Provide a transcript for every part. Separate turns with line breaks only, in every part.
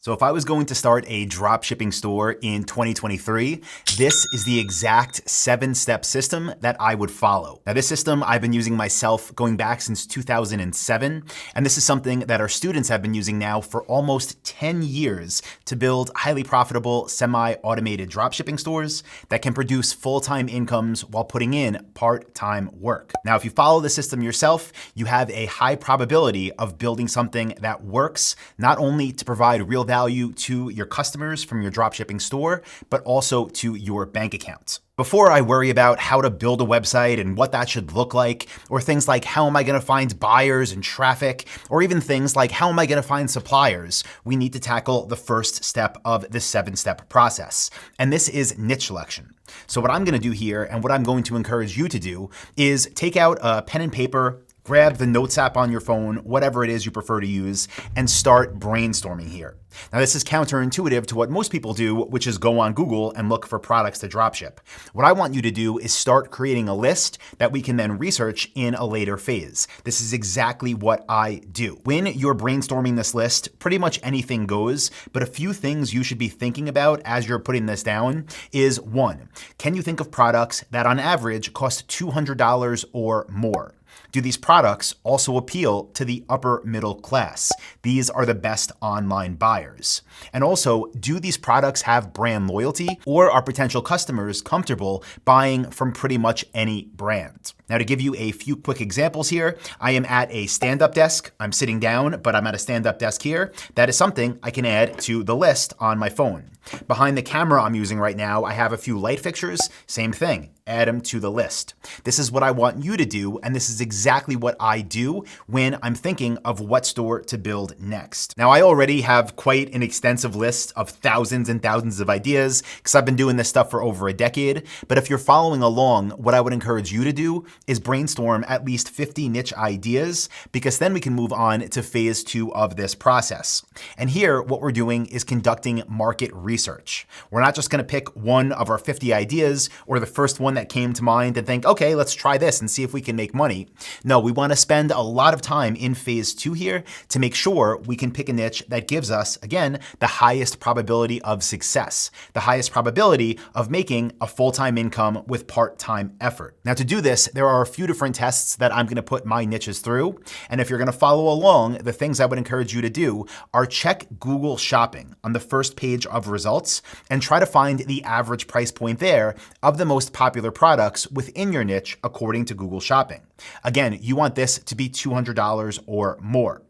So if I was going to start a dropshipping store in 2023, this is the exact 7-step system that I would follow. Now this system I've been using myself going back since 2007, and this is something that our students have been using now for almost 10 years to build highly profitable, semi-automated dropshipping stores that can produce full-time incomes while putting in part-time work. Now, if you follow the system yourself, you have a high probability of building something that works, not only to provide real value to your customers from your dropshipping store, but also to your bank account. Before I worry about how to build a website and what that should look like, or things like how am I gonna find buyers and traffic, or even things like how am I gonna find suppliers, we need to tackle the first step of the 7-step process. And this is niche selection. So what I'm gonna do here, and what I'm going to encourage you to do, is take out a pen and paper, grab the Notes app on your phone, whatever it is you prefer to use, and start brainstorming here. Now this is counterintuitive to what most people do, which is go on Google and look for products to dropship. What I want you to do is start creating a list that we can then research in a later phase. This is exactly what I do. When you're brainstorming this list, pretty much anything goes, but a few things you should be thinking about as you're putting this down is 1, can you think of products that on average cost $200 or more? Do these products also appeal to the upper middle class? These are the best online buyers. And also, do these products have brand loyalty, or are potential customers comfortable buying from pretty much any brand? Now, to give you a few quick examples here, I am at a stand-up desk. I'm sitting down, but I'm at a stand-up desk here. That is something I can add to the list on my phone. Behind the camera I'm using right now, I have a few light fixtures. Same thing, add them to the list. This is what I want you to do, and this is exactly what I do when I'm thinking of what store to build next. Now, I already have quite an extensive list of thousands and thousands of ideas because I've been doing this stuff for over a decade. But if you're following along, what I would encourage you to do is brainstorm at least 50 niche ideas, because then we can move on to phase 2 of this process. And here, what we're doing is conducting market research. We're not just gonna pick one of our 50 ideas or the first one that came to mind and think, okay, let's try this and see if we can make money. No, we wanna spend a lot of time in phase 2 here to make sure we can pick a niche that gives us, again, the highest probability of success, the highest probability of making a full-time income with part-time effort. Now, to do this, there are a few different tests that I'm gonna put my niches through. And if you're gonna follow along, the things I would encourage you to do are check Google Shopping on the first page of results and try to find the average price point there of the most popular products within your niche according to Google Shopping. Again, you want this to be $200 or more.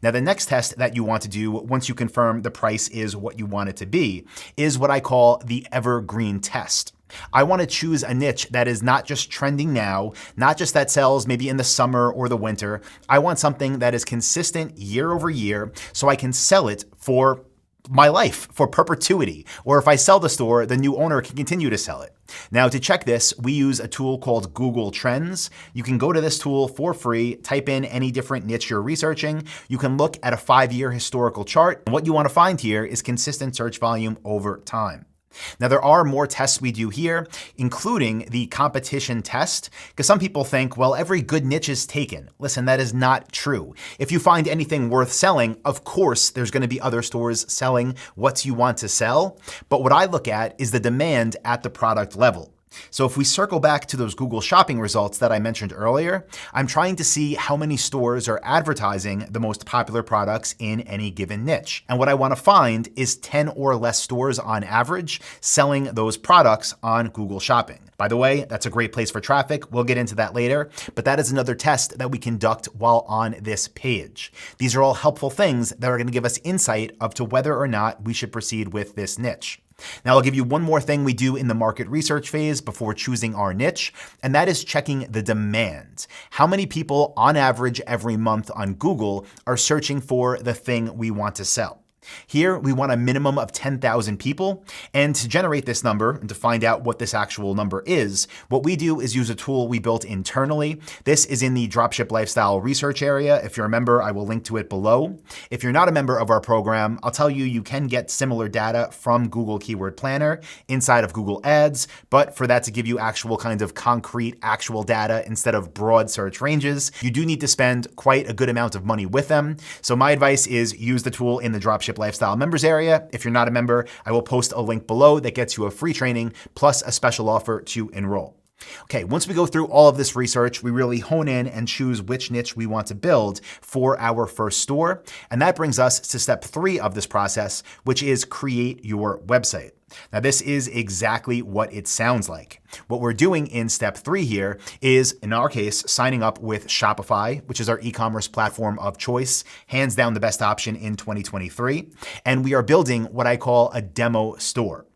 Now, the next test that you want to do once you confirm the price is what you want it to be is what I call the evergreen test. I want to choose a niche that is not just trending now, not just that sells maybe in the summer or the winter. I want something that is consistent year over year so I can sell it for my life, for perpetuity. Or if I sell the store, the new owner can continue to sell it. Now, to check this, we use a tool called Google Trends. You can go to this tool for free, type in any different niche you're researching. You can look at a 5-year historical chart. And what you want to find here is consistent search volume over time. Now, there are more tests we do here, including the competition test, because some people think, well, every good niche is taken. Listen, that is not true. If you find anything worth selling, of course, there's going to be other stores selling what you want to sell. But what I look at is the demand at the product level. So if we circle back to those Google Shopping results that I mentioned earlier, I'm trying to see how many stores are advertising the most popular products in any given niche. And what I want to find is 10 or less stores on average selling those products on Google Shopping. By the way, that's a great place for traffic. We'll get into that later, but that is another test that we conduct while on this page. These are all helpful things that are going to give us insight of to whether or not we should proceed with this niche. Now, I'll give you one more thing we do in the market research phase before choosing our niche, and that is checking the demand. How many people on average every month on Google are searching for the thing we want to sell? Here, we want a minimum of 10,000 people. And to generate this number and to find out what this actual number is, what we do is use a tool we built internally. This is in the Dropship Lifestyle research area. If you're a member, I will link to it below. If you're not a member of our program, I'll tell you, you can get similar data from Google Keyword Planner inside of Google Ads. But for that to give you actual kind of concrete, actual data instead of broad search ranges, you do need to spend quite a good amount of money with them. So my advice is use the tool in the Dropship Dropship Lifestyle members area. If you're not a member, I will post a link below that gets you a free training plus a special offer to enroll. Okay, once we go through all of this research, we really hone in and choose which niche we want to build for our first store. And that brings us to step 3 of this process, which is create your website. Now, this is exactly what it sounds like. What we're doing in step 3 here is, in our case, signing up with Shopify, which is our e-commerce platform of choice, hands down the best option in 2023. And we are building what I call a demo store.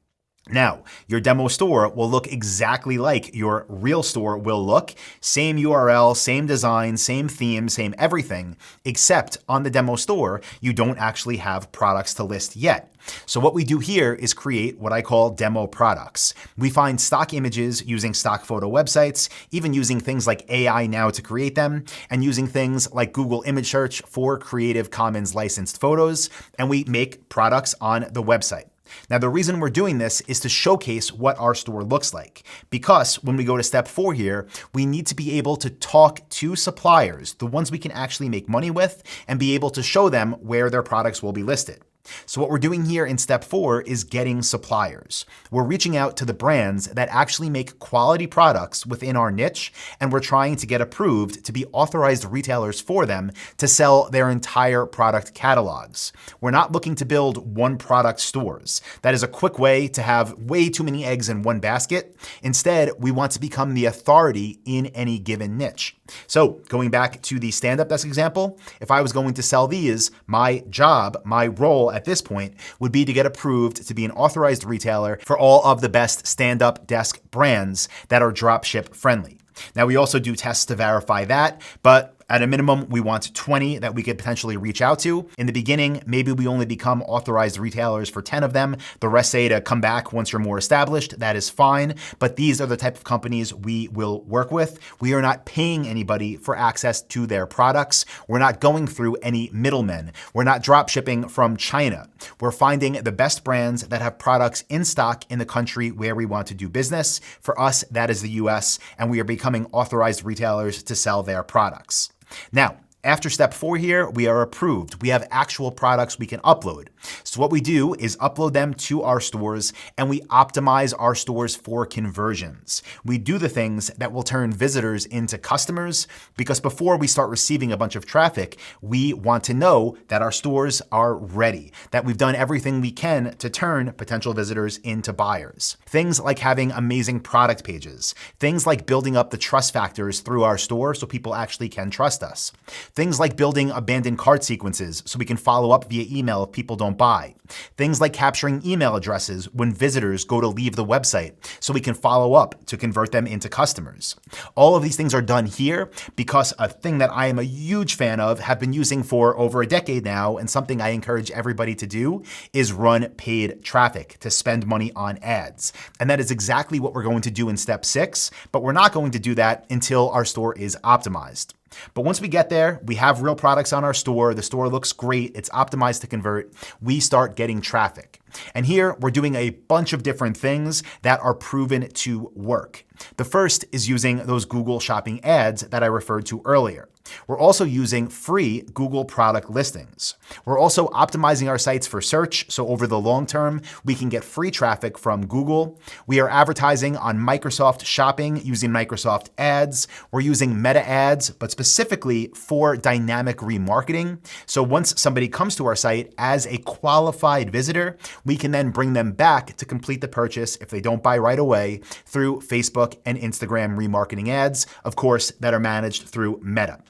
Now, your demo store will look exactly like your real store will look. Same URL, same design, same theme, same everything, except on the demo store, you don't actually have products to list yet. So what we do here is create what I call demo products. We find stock images using stock photo websites, even using things like AI now to create them, and using things like Google image search for Creative Commons licensed photos, and we make products on the website. Now, the reason we're doing this is to showcase what our store looks like, because when we go to step 4 here, we need to be able to talk to suppliers, the ones we can actually make money with, and be able to show them where their products will be listed. So what we're doing here in step 4 is getting suppliers. We're reaching out to the brands that actually make quality products within our niche, and we're trying to get approved to be authorized retailers for them to sell their entire product catalogs. We're not looking to build one product stores. That is a quick way to have way too many eggs in one basket. Instead, we want to become the authority in any given niche. So going back to the stand-up desk example, if I was going to sell these, my job, my role at this point would be to get approved to be an authorized retailer for all of the best stand-up desk brands that are dropship friendly. Now, we also do tests to verify that, but at a minimum, we want 20 that we could potentially reach out to. In the beginning, maybe we only become authorized retailers for 10 of them. The rest say to come back once you're more established. That is fine. But these are the type of companies we will work with. We are not paying anybody for access to their products. We're not going through any middlemen. We're not drop shipping from China. We're finding the best brands that have products in stock in the country where we want to do business. For us, that is the US, and we are becoming authorized retailers to sell their products. Now, after step 4 here, we are approved. We have actual products we can upload. So what we do is upload them to our stores, and we optimize our stores for conversions. We do the things that will turn visitors into customers, because before we start receiving a bunch of traffic, we want to know that our stores are ready, that we've done everything we can to turn potential visitors into buyers. Things like having amazing product pages, things like building up the trust factors through our store so people actually can trust us. Things like building abandoned cart sequences so we can follow up via email if people don't buy. Things like capturing email addresses when visitors go to leave the website so we can follow up to convert them into customers. All of these things are done here because a thing that I am a huge fan of, have been using for over a decade now, and something I encourage everybody to do, is run paid traffic, to spend money on ads. And that is exactly what we're going to do in step 6, but we're not going to do that until our store is optimized. But once we get there, we have real products on our store, the store looks great, it's optimized to convert, we start getting traffic. And here we're doing a bunch of different things that are proven to work. The first is using those Google Shopping ads that I referred to earlier. We're also using free Google product listings. We're also optimizing our sites for search, so over the long term, we can get free traffic from Google. We are advertising on Microsoft Shopping using Microsoft ads. We're using Meta ads, but specifically for dynamic remarketing. So once somebody comes to our site as a qualified visitor, we can then bring them back to complete the purchase if they don't buy right away through Facebook and Instagram remarketing ads, of course, that are managed through Meta.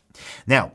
Now,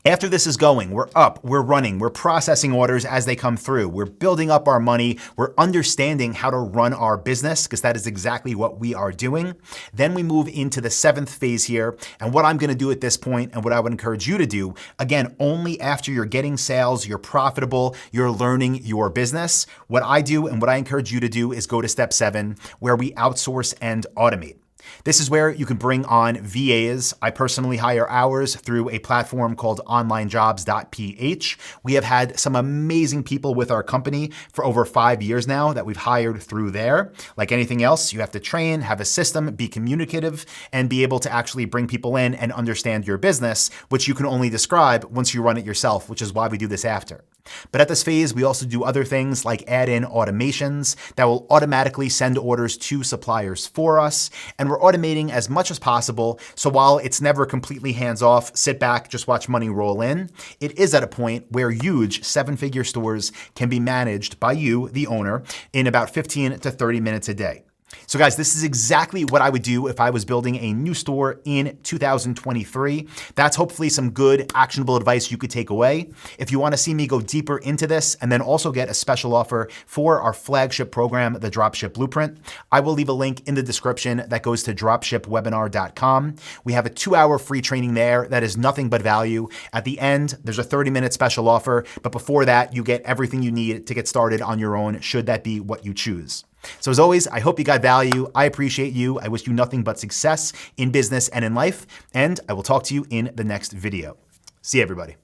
after this is going, we're up, we're running, we're processing orders as they come through, we're building up our money, we're understanding how to run our business, because that is exactly what we are doing. Then we move into the 7th phase here, and what I'm gonna do at this point, and what I would encourage you to do, again, only after you're getting sales, you're profitable, you're learning your business, what I do and what I encourage you to do is go to step 7, where we outsource and automate. This is where you can bring on VAs. I personally hire hours through a platform called onlinejobs.ph. We have had some amazing people with our company for over 5 years now that we've hired through there. Like anything else, you have to train, have a system, be communicative, and be able to actually bring people in and understand your business, which you can only describe once you run it yourself, which is why we do this after. But at this phase, we also do other things like add in automations that will automatically send orders to suppliers for us. And we're automating as much as possible. So while it's never completely hands off, sit back, just watch money roll in, it is at a point where huge 7-figure stores can be managed by you, the owner, in about 15 to 30 minutes a day. So guys, this is exactly what I would do if I was building a new store in 2023. That's hopefully some good actionable advice you could take away. If you want to see me go deeper into this and then also get a special offer for our flagship program, the Dropship Blueprint, I will leave a link in the description that goes to dropshipwebinar.com. We have a 2-hour free training there that is nothing but value. At the end, there's a 30-minute special offer, but before that, you get everything you need to get started on your own, should that be what you choose. So as always, I hope you got value. I appreciate you. I wish you nothing but success in business and in life, and I will talk to you in the next video. See you, everybody.